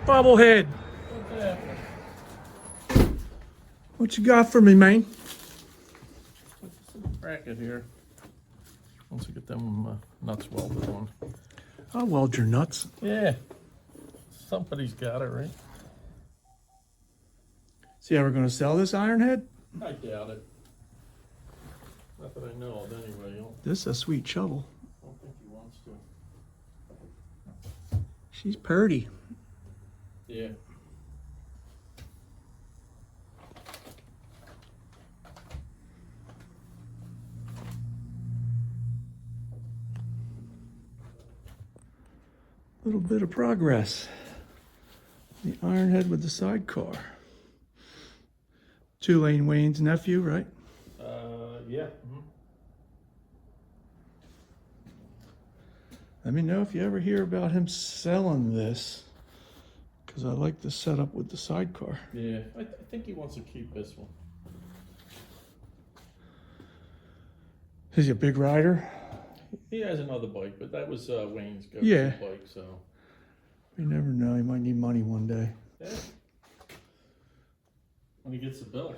Bobblehead. What you got for me, man? Bracket here. Once we get them nuts welded on. I'll weld your nuts. Yeah. Somebody's got it, right? So you ever going to sell this iron head? I doubt it. Not that I know of anyway. This is a sweet shovel. I don't think he wants to. She's purty. Yeah. Little bit of progress. The iron head with the sidecar. 2-lane Wayne's nephew, right? Yeah. Let me know if you ever hear about him selling this, because I like the setup with the sidecar. Yeah, I think he wants to keep this one. Is he a big rider? He has another bike, but that was Wayne's go-to Yeah. bike, so. You never know, he might need money one day. Yeah. When he gets the bill.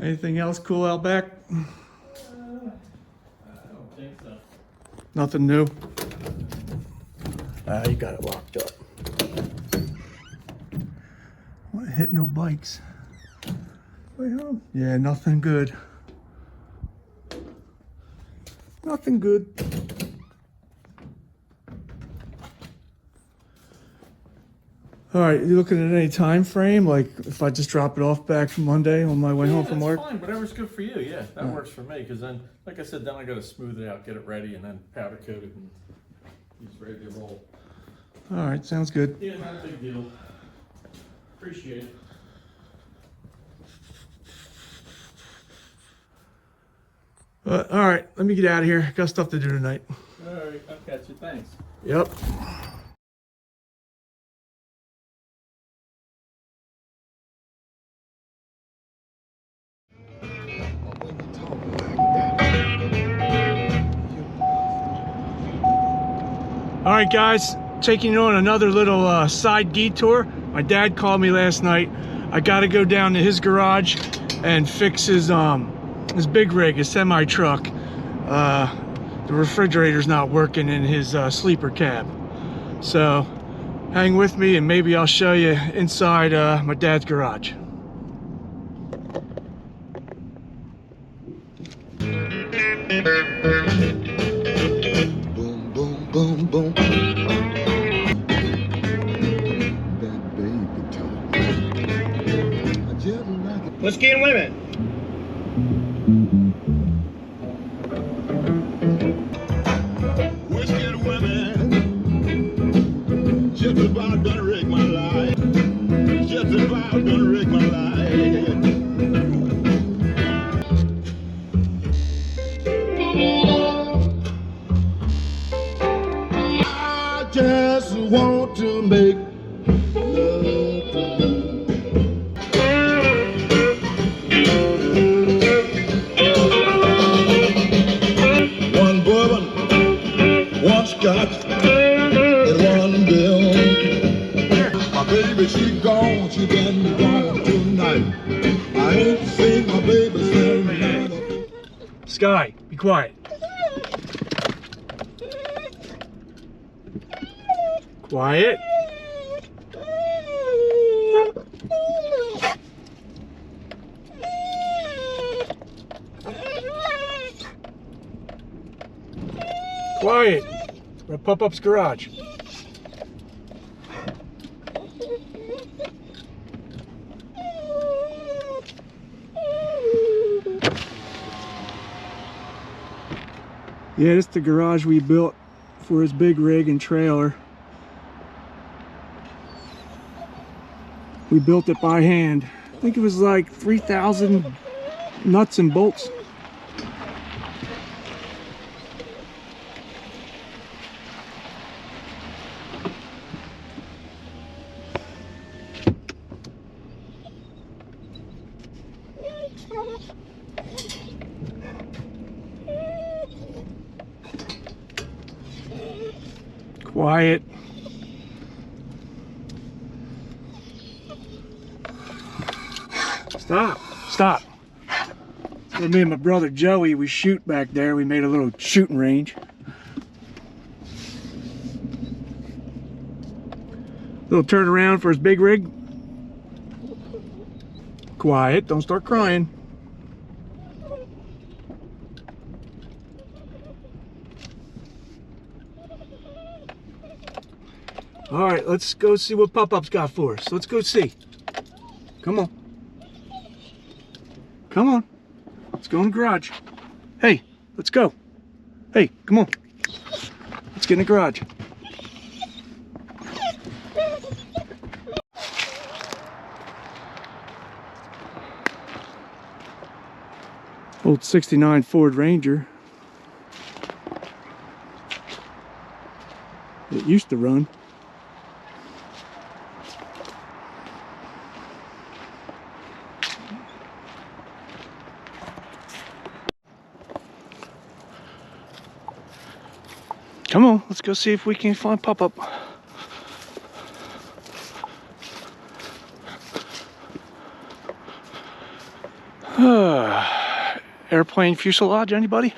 Anything else cool out back? I don't think so. Nothing new? You got it locked up. What, hit no bikes? Way home? Yeah, nothing good. Nothing good. All right, you looking at any time frame? Like if I just drop it off back Monday on my way home from work? Fine, whatever's good for you. Yeah, that works for me. Because then, like I said, then I got to smooth it out, get it ready, and then powder coat it, and he's ready to roll. All right, sounds good. Yeah, not a big deal. Appreciate it. All right, let me get out of here. Got stuff to do tonight. All right, I'll catch you. Thanks. Yep. All right, guys, taking you on another little side detour. My dad called me last night. I got to go down to his garage and fix his big rig, his semi truck. The refrigerator's not working in his sleeper cab. So hang with me and maybe I'll show you inside my dad's garage. Boom, boom, boom, boom. That baby talk. I just like it. Whiskey and women. Whiskey and women. Just about gonna wreck my life. Just about gonna wreck my life. I just want to make love to you. One bourbon, one scotch, and one bill. My baby, she gone, she been gone tonight. I ain't seen my baby since another. Sky, be quiet. Quiet. Quiet. We're at Pop-Up's garage. Yeah, this is the garage we built for his big rig and trailer. We built it by hand. I think it was like 3,000 nuts and bolts. Quiet. Stop. Stop. With me and my brother Joey, we shoot back there. We made a little shooting range. Little turn around for his big rig. Quiet. Don't start crying. All right, let's go see what Pop-Up's got for us. Let's go see. Come on. Come on. Let's go in the garage. Hey, let's go. Hey, come on. Let's get in the garage. Old 69 Ford Ranger. It used to run. Come on, let's go see if we can find Pop-Up. Airplane fuselage, anybody?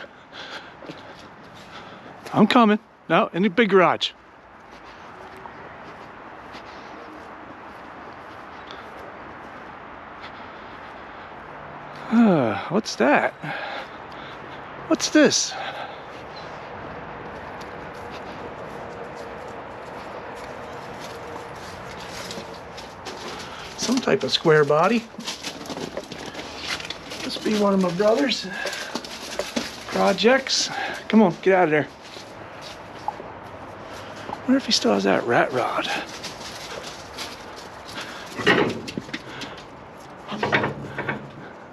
I'm coming. No, in the big garage. What's that? What's this? Some type of square body. Must be one of my brother's projects. Come on, get out of there. Wonder if he still has that rat rod.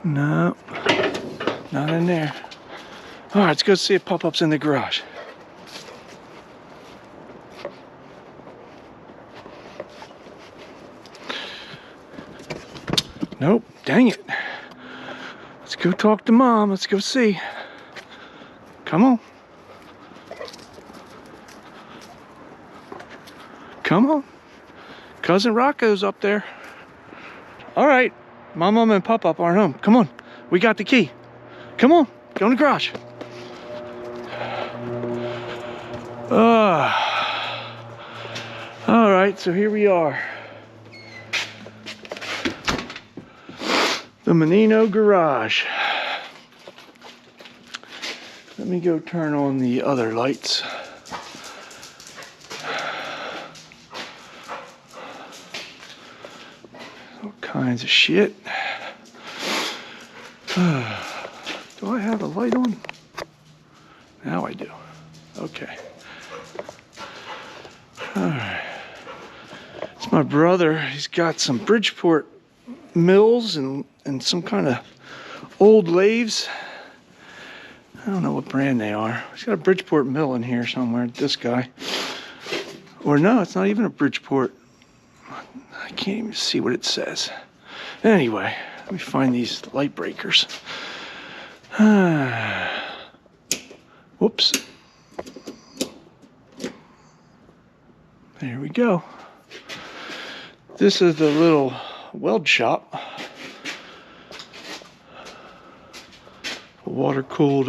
No, not in there. All right, let's go see if Pop-Up's in the garage. Nope, dang it. Let's go talk to Mom. Let's go see. Come on. Come on. Cousin Rocco's up there. All right. My Mom and Pop-Up aren't home. Come on. We got the key. Come on. Go in the garage. All right, so here we are. The Menino garage. Let me go turn on the other lights. All kinds of shit. Do I have the light on? Now I do. Okay. All right. It's my brother. He's got some Bridgeport mills and some kind of old lathes. I don't know what brand they are. He's got a Bridgeport mill in here somewhere, this guy. Or no, it's not even a Bridgeport. I can't even see what it says. Anyway, let me find these light breakers. Whoops. There we go. This is the little weld shop. Water-cooled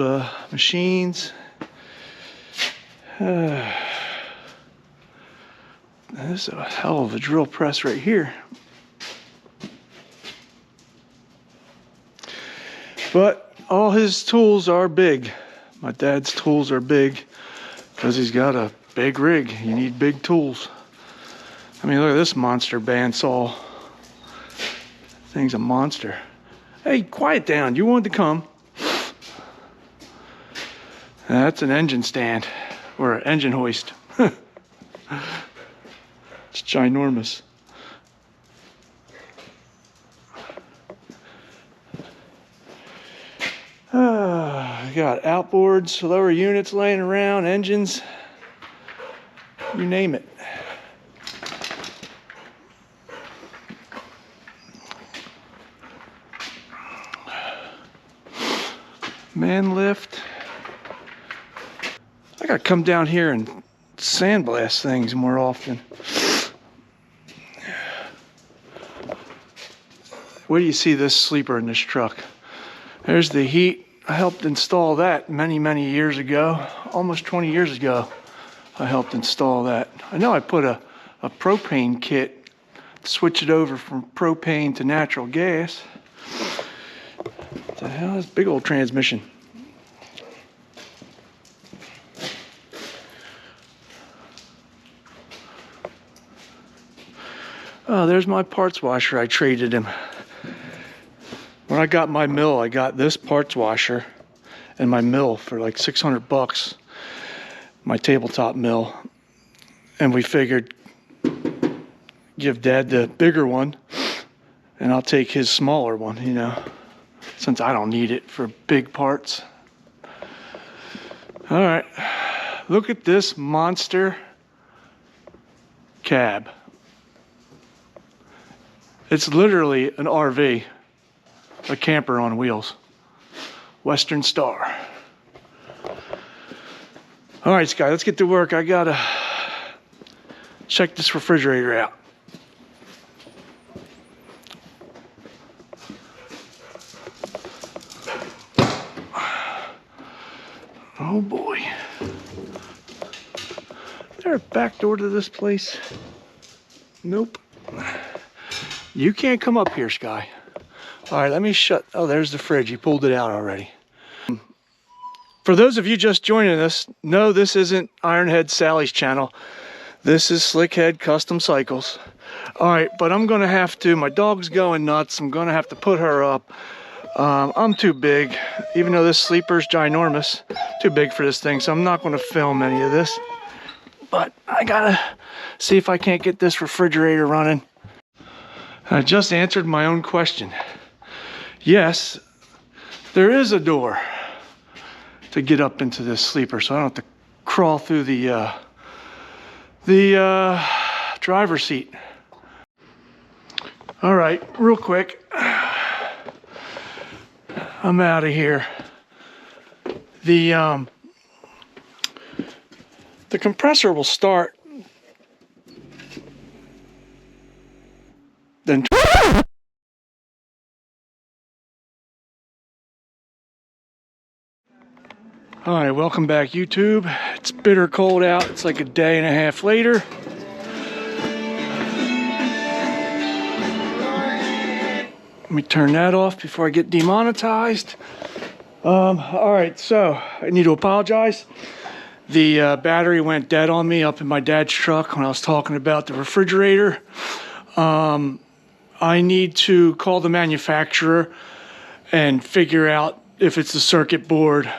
machines. This is a hell of a drill press right here. But all his tools are big. My dad's tools are big because he's got a big rig. You need big tools. I mean, look at this monster bandsaw. Thing's a monster. Hey, quiet down. You wanted to come. That's an engine stand or an engine hoist. It's ginormous. I got outboards, lower units laying around, engines, you name it. Man lift. I gotta come down here and sandblast things more often. Where do you see this sleeper in this truck? There's the heat. I helped install that many, many years ago. Almost 20 years ago, I helped install that. I know I put a propane kit, switch it over from propane to natural gas. What the hell is big old transmission? Oh, there's my parts washer. I traded him. When I got my mill, I got this parts washer and my mill for like 600 bucks. My tabletop mill. And we figured give Dad the bigger one and I'll take his smaller one, you know, since I don't need it for big parts. All right, look at this monster cab. It's literally an RV. A camper on wheels. Western Star. All right, Sky, let's get to work. I gotta check this refrigerator out. Oh boy. Is there a back door to this place? Nope. You can't come up here, Sky. All right, let me shut. Oh, there's the fridge. He pulled it out already. For those of you just joining us, no, this isn't Ironhead Sally's channel. This is Slickhead Custom Cycles. All right, but I'm gonna have to. My dog's going nuts. I'm gonna have to put her up. I'm too big, even though this sleeper's ginormous. Too big for this thing, so I'm not gonna film any of this. But I gotta see if I can't get this refrigerator running. I just answered my own question. Yes, there is a door to get up into this sleeper, so I don't have to crawl through the driver's seat. All right, real quick, I'm out of here. The compressor will start, then. All right, welcome back, YouTube. It's bitter cold out. It's like a day and a half later. Let me turn that off before I get demonetized. All right, so I need to apologize. The battery went dead on me up in my dad's truck when I was talking about the refrigerator. I need to call the manufacturer and figure out if it's the circuit board,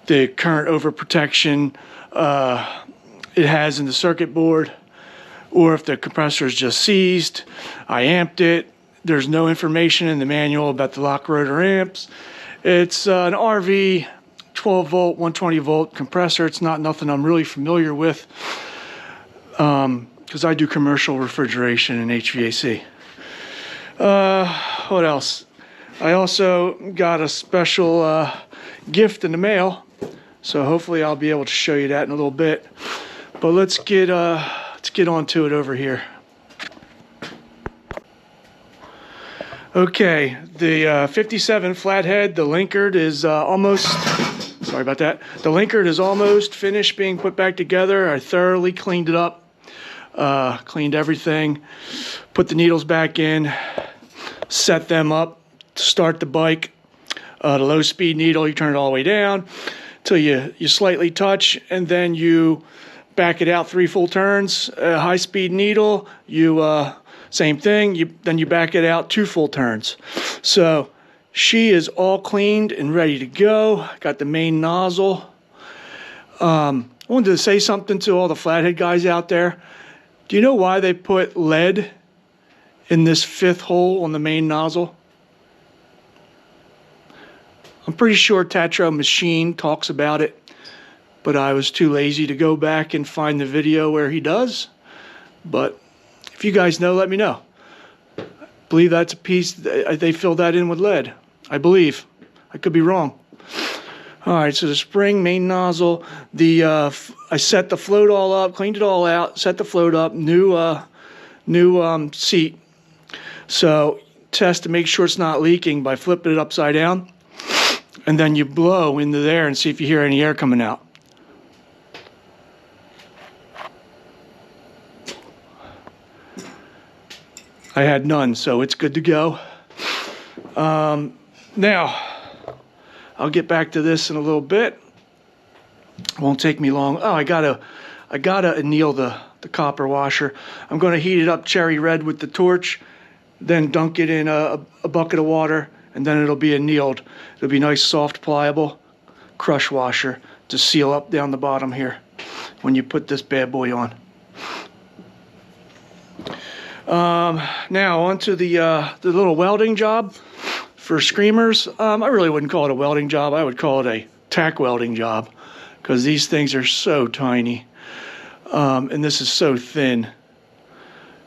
the current overprotection it has in the circuit board, or if the compressor is just seized. I amped it. There's no information in the manual about the lock rotor amps. It's an RV 12 volt, 120 volt compressor. It's not nothing I'm really familiar with because I do commercial refrigeration and HVAC. What else? I also got a special gift in the mail, so hopefully I'll be able to show you that in a little bit. But let's get on to it over here. Okay, the 57 Flathead, the linkard is almost, sorry about that. The linkard is almost finished being put back together. I thoroughly cleaned it up, cleaned everything, put the needles back in, set them up to start the bike. The low speed needle, you turn it all the way down till you slightly touch, and then you back it out 3 full turns. High speed needle, you same thing, then you back it out 2 full turns. So she is all cleaned and ready to go. Got the main nozzle. I wanted to say something to all the Flathead guys out there. Do you know why they put lead in this 5th hole on the main nozzle? I'm pretty sure Tatro Machine talks about it, but I was too lazy to go back and find the video where he does. But if you guys know, let me know. I believe that's a piece, they filled that in with lead. I believe. I could be wrong. All right, so the spring, main nozzle, I set the float all up, cleaned it all out, set the float up, new seat. So test to make sure it's not leaking by flipping it upside down, and then you blow into there and see if you hear any air coming out. I had none, so it's good to go. Now, I'll get back to this in a little bit. It won't take me long. Oh, I gotta anneal the copper washer. I'm gonna heat it up cherry red with the torch, then dunk it in a bucket of water, and then it'll be annealed. It'll be nice, soft, pliable crush washer to seal up down the bottom here when you put this bad boy on. Now onto the little welding job for screamers. I really wouldn't call it a welding job. I would call it a tack welding job, because these things are so tiny, and this is so thin.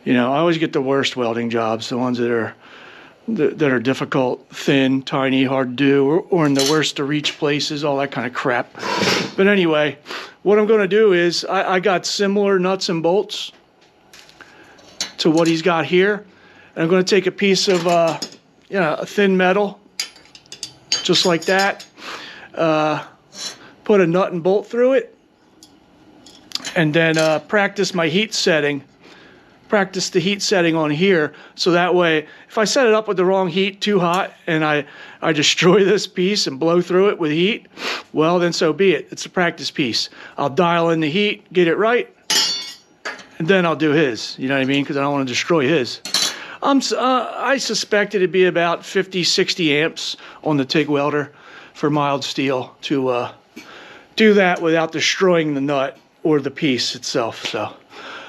You know, I always get the worst welding jobs, the ones that are difficult, thin, tiny, hard to do, or in the worst to reach places, all that kind of crap. But anyway, what I'm going to do is I got similar nuts and bolts to what he's got here, and I'm going to take a piece of a thin metal, just like that, put a nut and bolt through it, and then practice the heat setting on here, so that way if I set it up with the wrong heat, too hot, and I destroy this piece and blow through it with heat, well, then so be it. It's a practice piece. I'll dial in the heat, get it right, and then I'll do his, you know what I mean, because I don't want to destroy his. I suspect it'd be about 50, 60 amps on the TIG welder for mild steel to do that without destroying the nut or the piece itself. So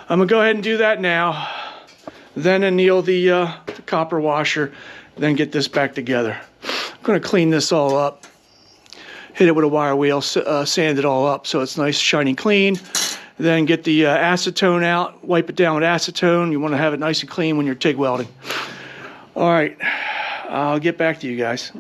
I'm gonna go ahead and do that now, then anneal the copper washer, then get this back together. I'm gonna clean this all up, hit it with a wire wheel, sand it all up so it's nice, shiny, clean. Then get the acetone out, wipe it down with acetone. You want to have it nice and clean when you're TIG welding. All right, I'll get back to you guys.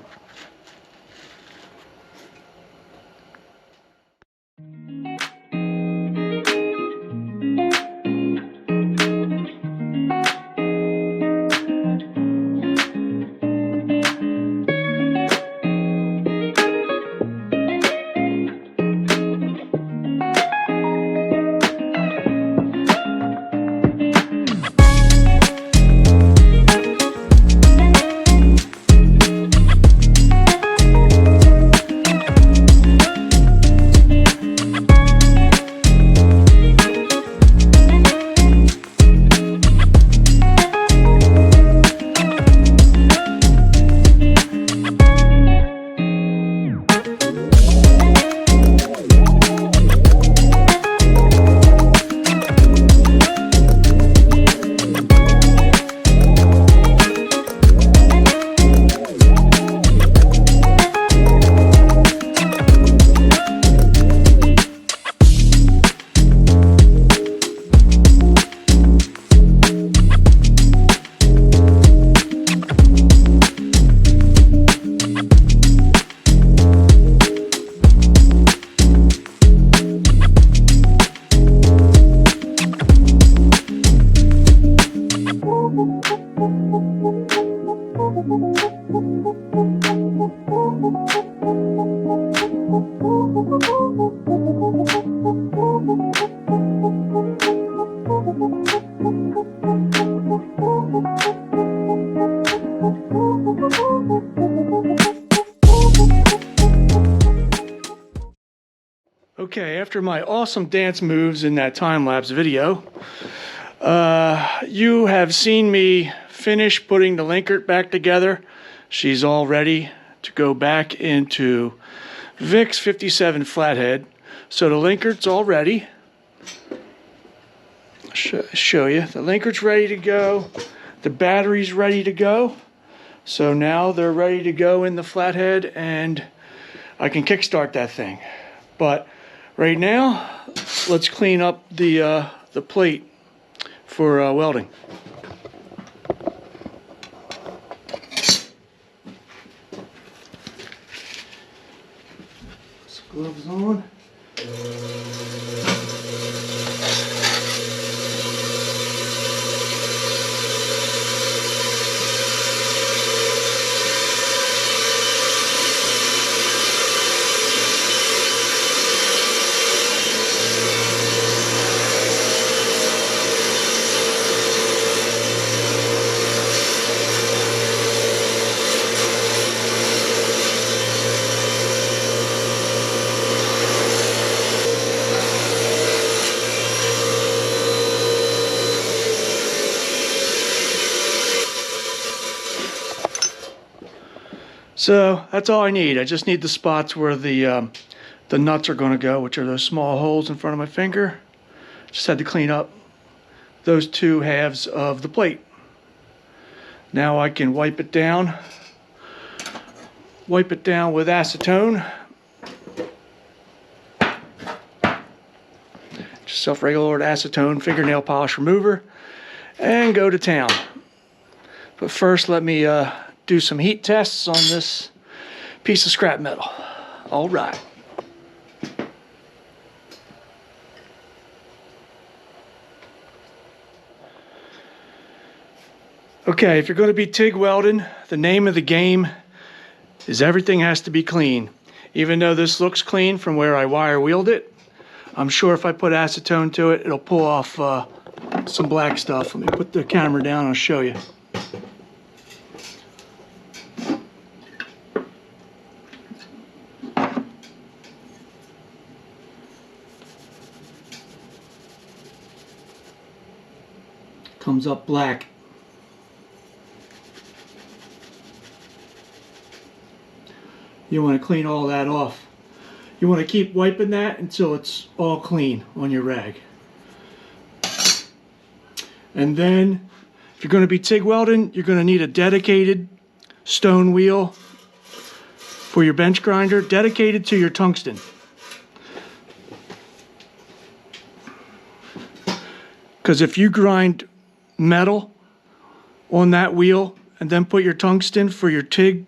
Okay, after my awesome dance moves in that time-lapse video, you have seen me finish putting the linkert back together. She's all ready to go back into VIX 57 Flathead. So the linkert's all ready. Show you. The linkert's ready to go. The battery's ready to go. So now they're ready to go in the Flathead, and I can kickstart that thing. But right now, let's clean up the plate for welding. Gloves on. So that's all I need. I just need the spots where the nuts are going to go, which are those small holes in front of my finger. Just had to clean up those two halves of the plate. Now I can wipe it down. Wipe it down with acetone. Just self-regulated acetone fingernail polish remover, and go to town. But first, let me do some heat tests on this piece of scrap metal. All right. Okay, if you're going to be TIG welding, the name of the game is everything has to be clean. Even though this looks clean from where I wire wheeled it, I'm sure if I put acetone to it, it'll pull off some black stuff. Let me put the camera down and I'll show you. Comes up black. You want to clean all that off. You want to keep wiping that until it's all clean on your rag. And then, if you're going to be TIG welding, you're going to need a dedicated stone wheel for your bench grinder, dedicated to your tungsten. Because if you grind metal on that wheel and then put your tungsten for your TIG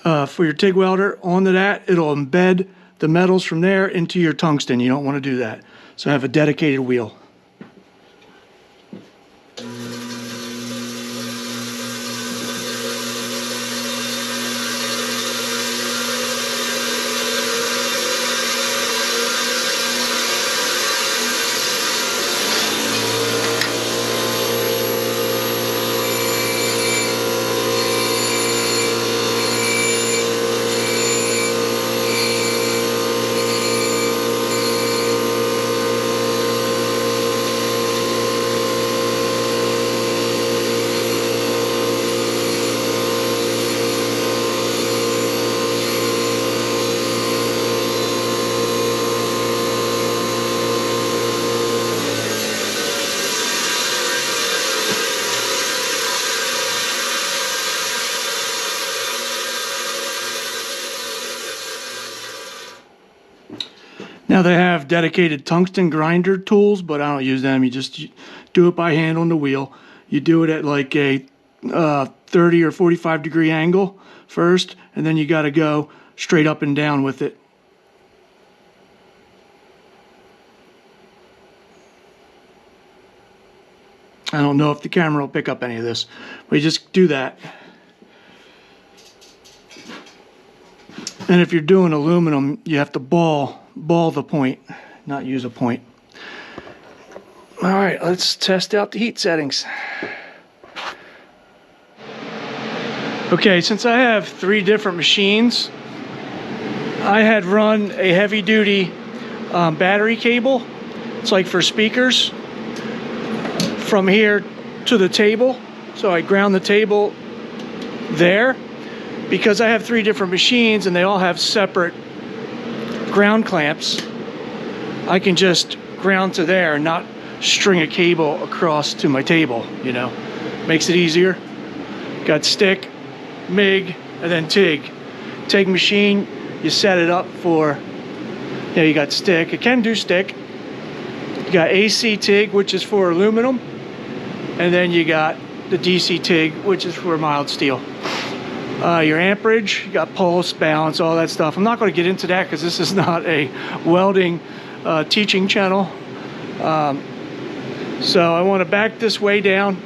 welder onto that, it'll embed the metals from there into your tungsten. You don't want to do that. So have a dedicated wheel. Now they have dedicated tungsten grinder tools, but I don't use them. You just do it by hand on the wheel. You do it at like a 30 or 45 degree angle first, and then you got to go straight up and down with it. I don't know if the camera will pick up any of this, but you just do that. And if you're doing aluminum, you have to ball the point, not use a point. All right, let's test out the heat settings. Okay, since I have 3 different machines, I had run a heavy duty battery cable. It's like for speakers from here to the table. So I ground the table there. Because I have 3 different machines and they all have separate ground clamps, I can just ground to there and not string a cable across to my table, you know. Makes it easier. Got stick, MIG, and then TIG. TIG machine, you set it up for, you got stick. It can do stick. You got AC TIG, which is for aluminum. And then you got the DC TIG, which is for mild steel. your amperage, you got pulse, balance, all that stuff. I'm not going to get into that because this is not a welding teaching channel. So I want to back this way down.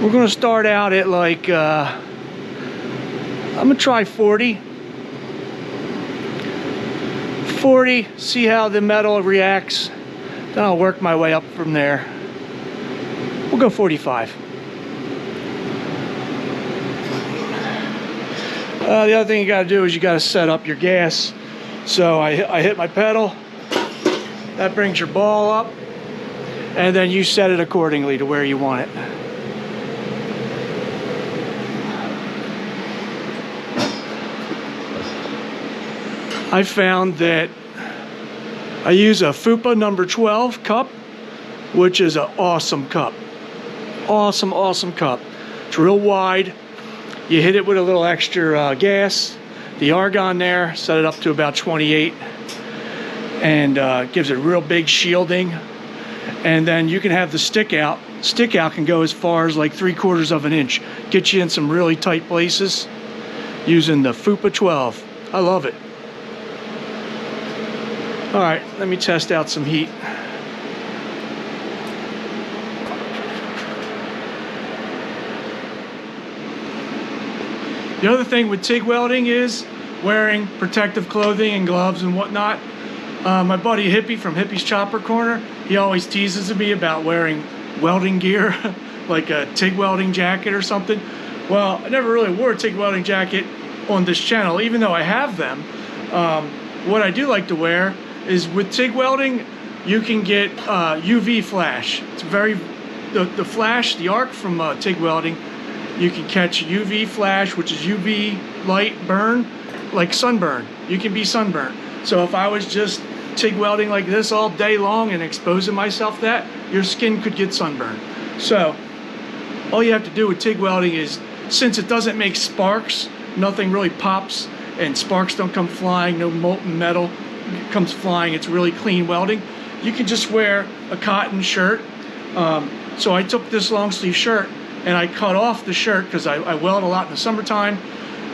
We're going to start out at like, I'm going to try 40. 40, see how the metal reacts. Then I'll work my way up from there. We'll go 45. The other thing you got to do is you got to set up your gas. So I hit my pedal. That brings your ball up. And then you set it accordingly to where you want it. I found that I use a FUPA number 12 cup, which is an awesome cup. Awesome, awesome cup. It's real wide. You hit it with a little extra gas, the argon there, set it up to about 28, and gives it real big shielding. And then you can have the stick out. Stick out can go as far as like 3/4 of an inch. Get you in some really tight places using the FUPA 12. I love it. All right, let me test out some heat. The other thing with TIG welding is wearing protective clothing and gloves and whatnot. My buddy Hippie from Hippie's Chopper Corner, he always teases me about wearing welding gear, like a TIG welding jacket or something. Well, I never really wore a TIG welding jacket on this channel, even though I have them. What I do like to wear is with TIG welding, you can get UV flash. It's the flash, the arc from TIG welding, you can catch UV flash, which is UV light burn, like sunburn. You can be sunburned. So if I was just TIG welding like this all day long and exposing myself to that, your skin could get sunburned. So all you have to do with TIG welding is, since it doesn't make sparks, nothing really pops and sparks don't come flying, no molten metal comes flying, it's really clean welding. You can just wear a cotton shirt. So I took this long sleeve shirt and I cut off the shirt because I weld a lot in the summertime.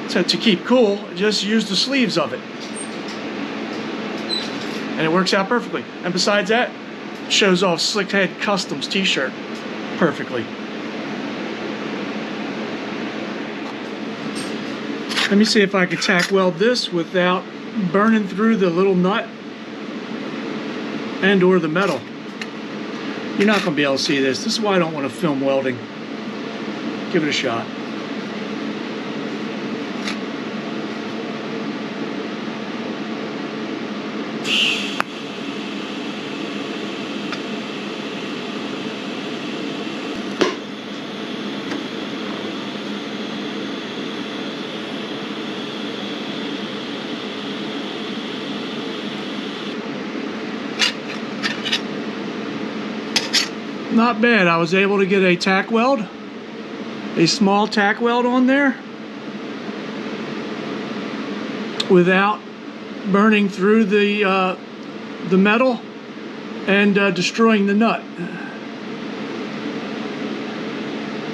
To keep cool, just use the sleeves of it. And it works out perfectly. And besides that, it shows off Flathead Customs t-shirt perfectly. Let me see if I can tack weld this without burning through the little nut and or the metal. You're not going to be able to see this. This is why I don't want to film welding. Give it a shot. Not bad. I was able to get a tack weld, a small tack weld on there without burning through the metal and destroying the nut.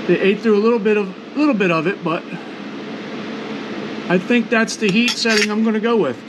They ate through a little bit of it, but I think that's the heat setting I'm going to go with.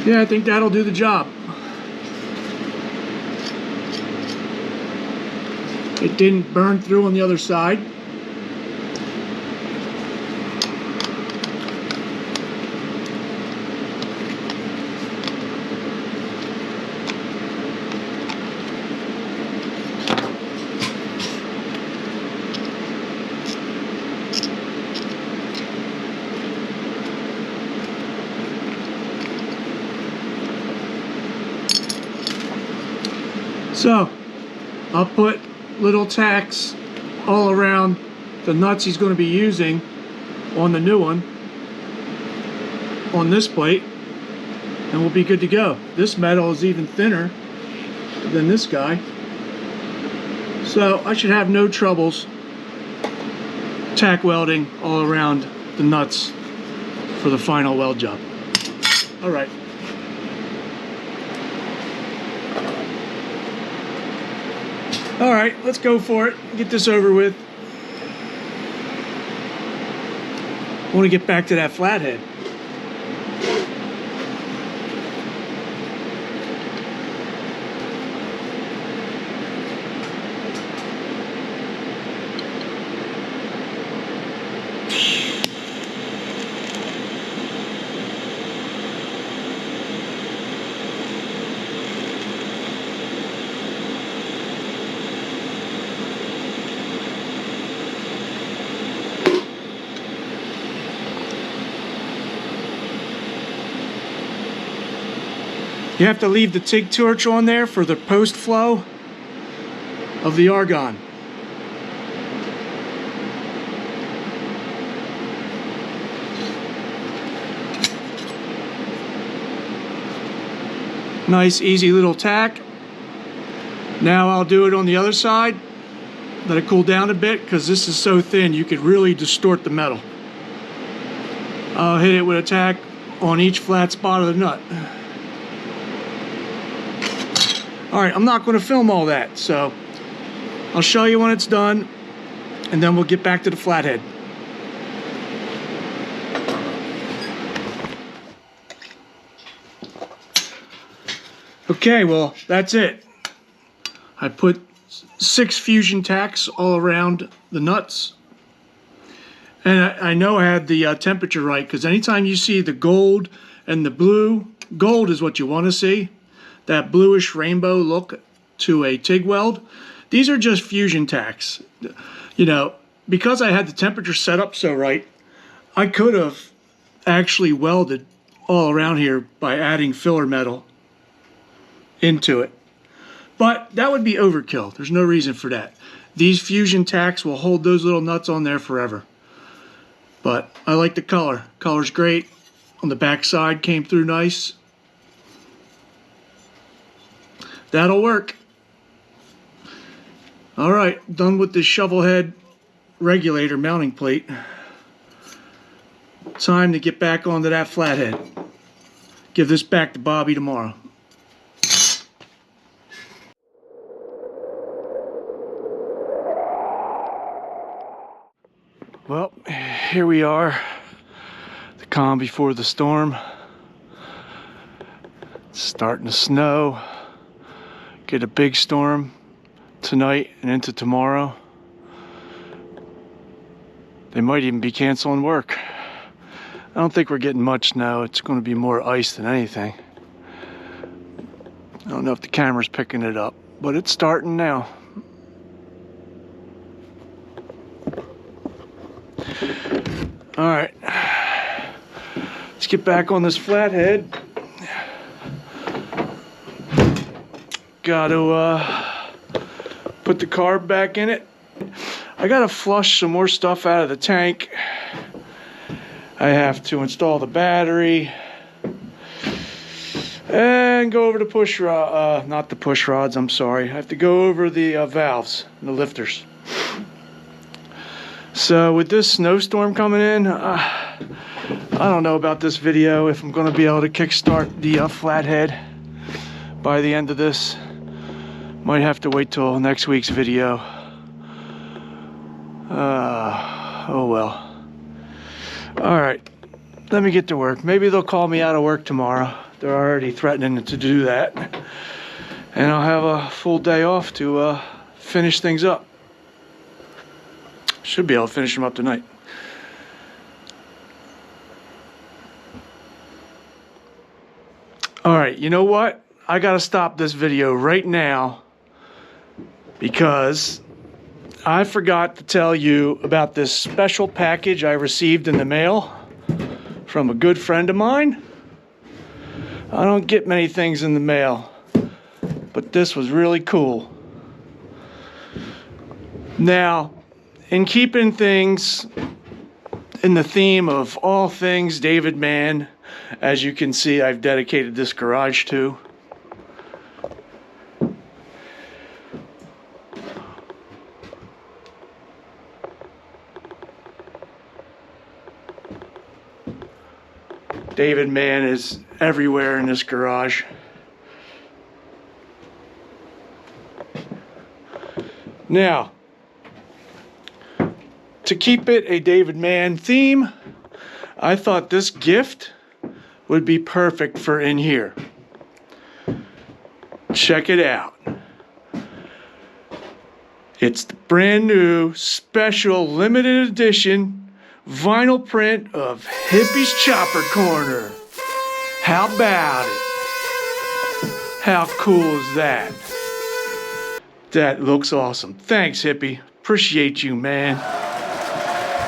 Yeah, I think that'll do the job. It didn't burn through on the other side. So I'll put little tacks all around the nuts he's going to be using on the new one on this plate, and we'll be good to go. This metal is even thinner than this guy, so I should have no troubles tack welding all around the nuts for the final weld job. All right. All right, let's go for it. Get this over with. I want to get back to that flathead. You have to leave the TIG torch on there for the post flow of the argon. Nice easy little tack. Now I'll do it on the other side. Let it cool down a bit because this is so thin you could really distort the metal. I'll hit it with a tack on each flat spot of the nut. Alright, I'm not going to film all that, so I'll show you when it's done, and then we'll get back to the flathead. Okay, well, that's it. I put 6 fusion tacks all around the nuts. And I know I had the temperature right, because anytime you see the gold and the blue, gold is what you want to see. That bluish rainbow look to a TIG weld. These are just fusion tacks. You know, because I had the temperature set up so right, I could have actually welded all around here by adding filler metal into it. But that would be overkill. There's no reason for that. These fusion tacks will hold those little nuts on there forever. But I like the color. Color's great. On the back side came through nice. That'll work. All right, done with this shovel head regulator mounting plate. Time to get back onto that flathead. Give this back to Bobby tomorrow. Well, here we are. The calm before the storm. It's starting to snow. Get a big storm tonight and into tomorrow. They might even be canceling work. I don't think we're getting much snow. It's going to be more ice than anything. I don't know if the camera's picking it up, but it's starting now. All right, let's get back on this flathead. Got to put the carb back in it. I got to flush some more stuff out of the tank. I have to install the battery and go over the push rod, not the push rods, I'm sorry. I have to go over the valves and the lifters. So with this snowstorm coming in, I don't know about this video, if I'm going to be able to kickstart the flathead by the end of this. Might have to wait till next week's video. Oh well. Alright, let me get to work. Maybe they'll call me out of work tomorrow. They're already threatening to do that. And I'll have a full day off to finish things up. Should be able to finish them up tonight. Alright, you know what? I gotta stop this video right now because I forgot to tell you about this special package I received in the mail from a good friend of mine. I don't get many things in the mail, but this was really cool. Now, in keeping things in the theme of all things David Mann, as you can see, I've dedicated this garage to. David Mann is everywhere in this garage. Now, to keep it a David Mann theme, I thought this gift would be perfect for in here. Check it out. It's the brand new special limited edition vinyl print of Hippie's Chopper Corner. How about it? How cool is that? That looks awesome. Thanks, Hippie. Appreciate you, man.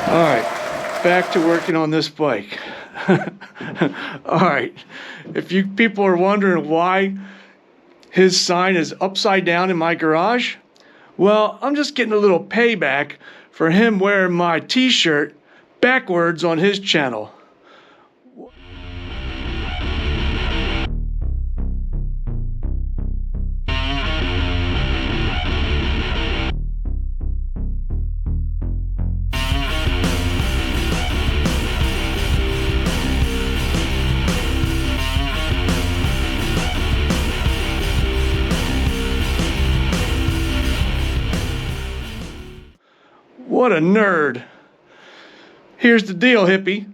All right, back to working on this bike. All right, if you people are wondering why his sign is upside down in my garage, well, I'm just getting a little payback for him wearing my t-shirt backwards on his channel. What a nerd. Here's the deal, Hippie.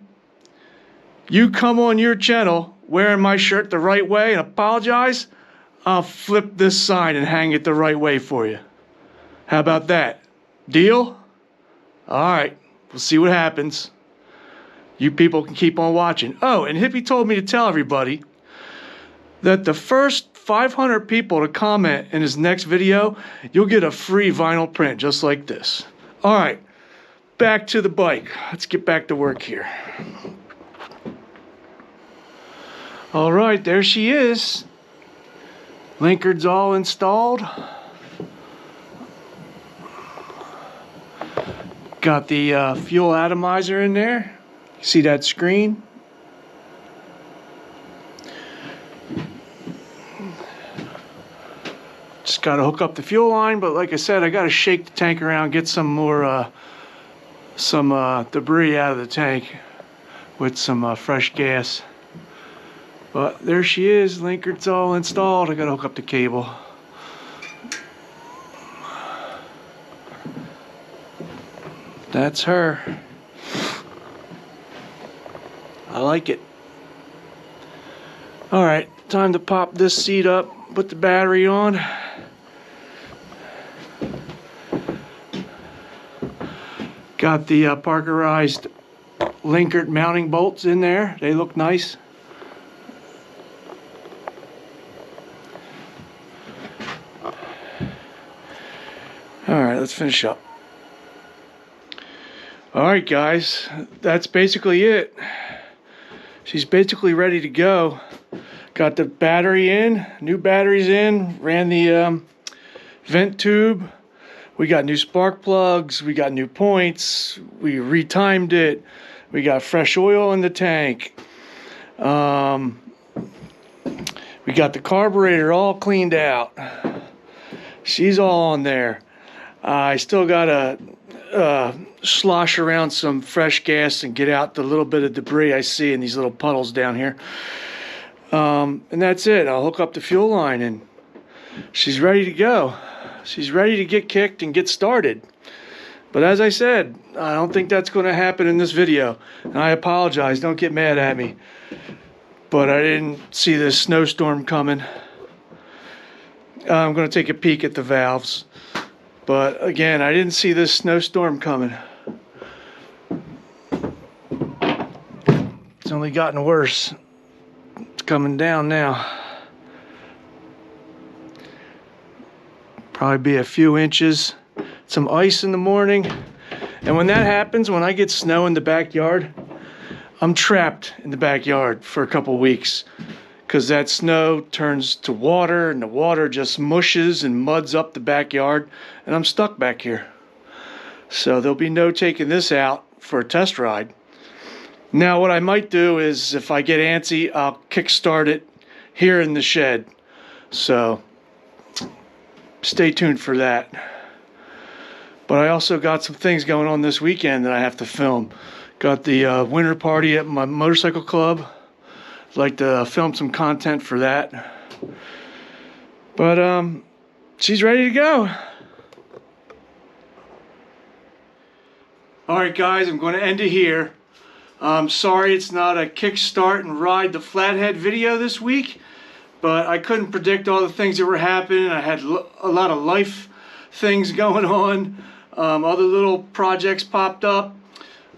You come on your channel wearing my shirt the right way and apologize, I'll flip this sign and hang it the right way for you. How about that? Deal? All right, we'll see what happens. You people can keep on watching. Oh, and Hippie told me to tell everybody that the first 500 people to comment in his next video, you'll get a free vinyl print just like this. All right, back to the bike. Let's get back to work here. All right, there she is. Linkard's all installed. Got the fuel atomizer in there. See that screen? Just got to hook up the fuel line, but like I said, I got to shake the tank around, get some more debris out of the tank with some fresh gas. But there she is. Linkard's all installed. I got to hook up the cable. That's her. I like it. All right, time to pop this seat up, put the battery on. Got the Parkerized Linkard mounting bolts in there. They look nice. All right, let's finish up. All right, guys, that's basically it. She's basically ready to go. Got the battery in, new batteries in, ran the vent tube. We got new spark plugs, we got new points, we retimed it, we got fresh oil in the tank. We got the carburetor all cleaned out. She's all on there. I still got to slosh around some fresh gas and get out the little bit of debris I see in these little puddles down here. And that's it. I'll hook up the fuel line and she's ready to go. She's ready to get kicked and get started. But as I said, I don't think that's going to happen in this video. And I apologize. Don't get mad at me. But I didn't see this snowstorm coming. I'm going to take a peek at the valves. But again, I didn't see this snowstorm coming. It's only gotten worse. It's coming down now. Probably be a few inches. Some ice in the morning. And when that happens, when I get snow in the backyard, I'm trapped in the backyard for a couple weeks. Because that snow turns to water, and the water just mushes and muds up the backyard, and I'm stuck back here. So there'll be no taking this out for a test ride. Now what I might do is, if I get antsy, I'll kickstart it here in the shed. So stay tuned for that. But I also got some things going on this weekend that I have to film. Got the winter party at my motorcycle club. I'd like to film some content for that. But she's ready to go. Alright guys, I'm going to end it here. Sorry it's not a kickstart and ride the Flathead video this week, but I couldn't predict all the things that were happening. I had a lot of life things going on. Other little projects popped up.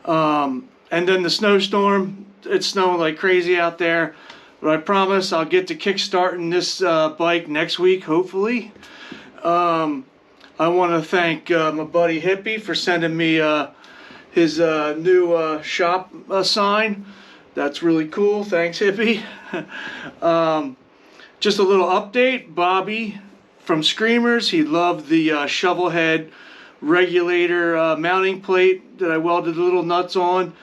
And then the snowstorm. It's snowing like crazy out there. But I promise I'll get to kickstarting this bike next week, hopefully. I want to thank my buddy Hippie for sending me his new shop sign. That's really cool. Thanks, Hippie. Just a little update. Bobby from Screamers, he loved the shovel head regulator mounting plate that I welded the little nuts on.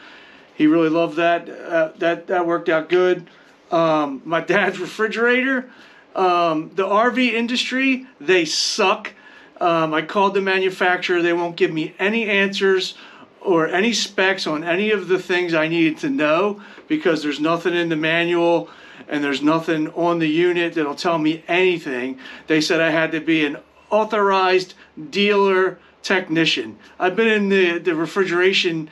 He really loved that. That worked out good. My dad's refrigerator. The RV industry, they suck. I called the manufacturer. They won't give me any answers or any specs on any of the things I needed to know, because there's nothing in the manual and there's nothing on the unit that'll tell me anything. They said I had to be an authorized dealer technician. I've been in the refrigeration,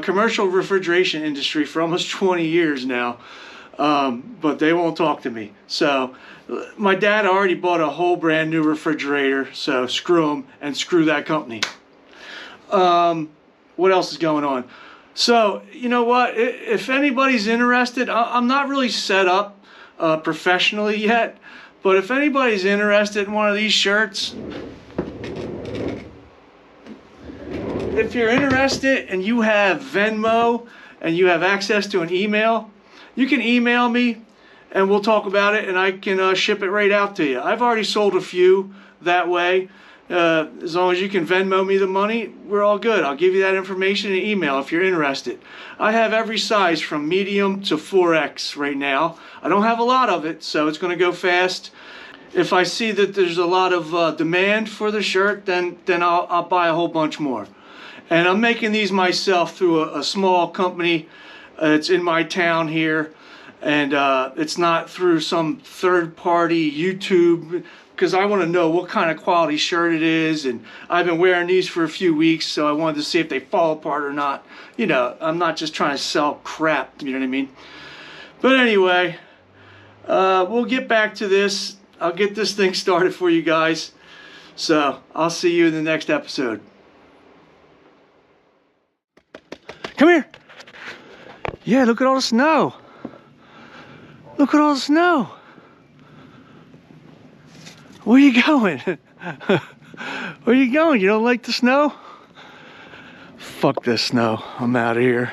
commercial refrigeration industry for almost 20 years now, but they won't talk to me. So my dad already bought a whole brand new refrigerator, so screw him and screw that company. What else is going on? So, you know what? If anybody's interested, I'm not really set up professionally yet, but if anybody's interested in one of these shirts, if you're interested and you have Venmo and you have access to an email, you can email me and we'll talk about it, and I can ship it right out to you. I've already sold a few that way. As long as you can Venmo me the money, we're all good. I'll give you that information in an email if you're interested. I have every size from medium to 4X right now. I don't have a lot of it, so it's going to go fast. If I see that there's a lot of demand for the shirt, then I'll buy a whole bunch more. And I'm making these myself through a small company. It's in my town here, and it's not through some third-party YouTube, because I want to know what kind of quality shirt it is, and I've been wearing these for a few weeks, so I wanted to see if they fall apart or not. You know, I'm not just trying to sell crap, you know what I mean? But anyway, we'll get back to this. I'll get this thing started for you guys. So, I'll see you in the next episode. Come here. Yeah, look at all the snow. Look at all the snow. Where are you going? Where are you going? You don't like the snow? Fuck this snow. I'm out of here.